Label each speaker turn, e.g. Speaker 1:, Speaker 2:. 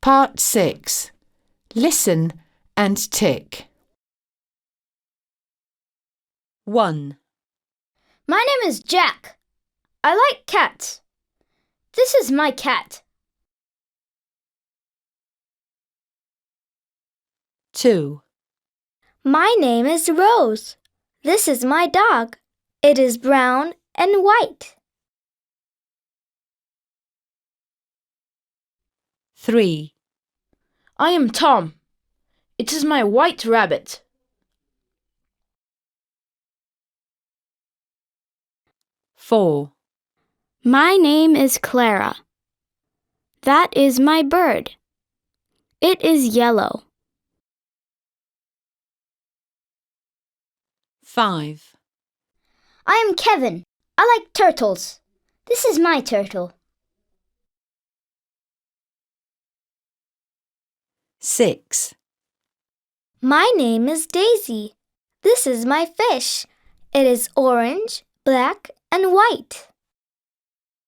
Speaker 1: Part 6. Listen and tick.
Speaker 2: 1.
Speaker 3: My name is Jack. I like cats. This is my cat.
Speaker 2: 2.
Speaker 3: My name is Rose. This is my dog. It is brown and white.
Speaker 2: 3.
Speaker 4: I am Tom. It is my white rabbit.
Speaker 2: 4.
Speaker 3: My name is Clara. That is my bird. It is yellow.
Speaker 2: 5.
Speaker 3: I am Kevin. I like turtles. This is my turtle.
Speaker 2: 6.
Speaker 3: My name is Daisy. This is my fish. It is orange, black, and white.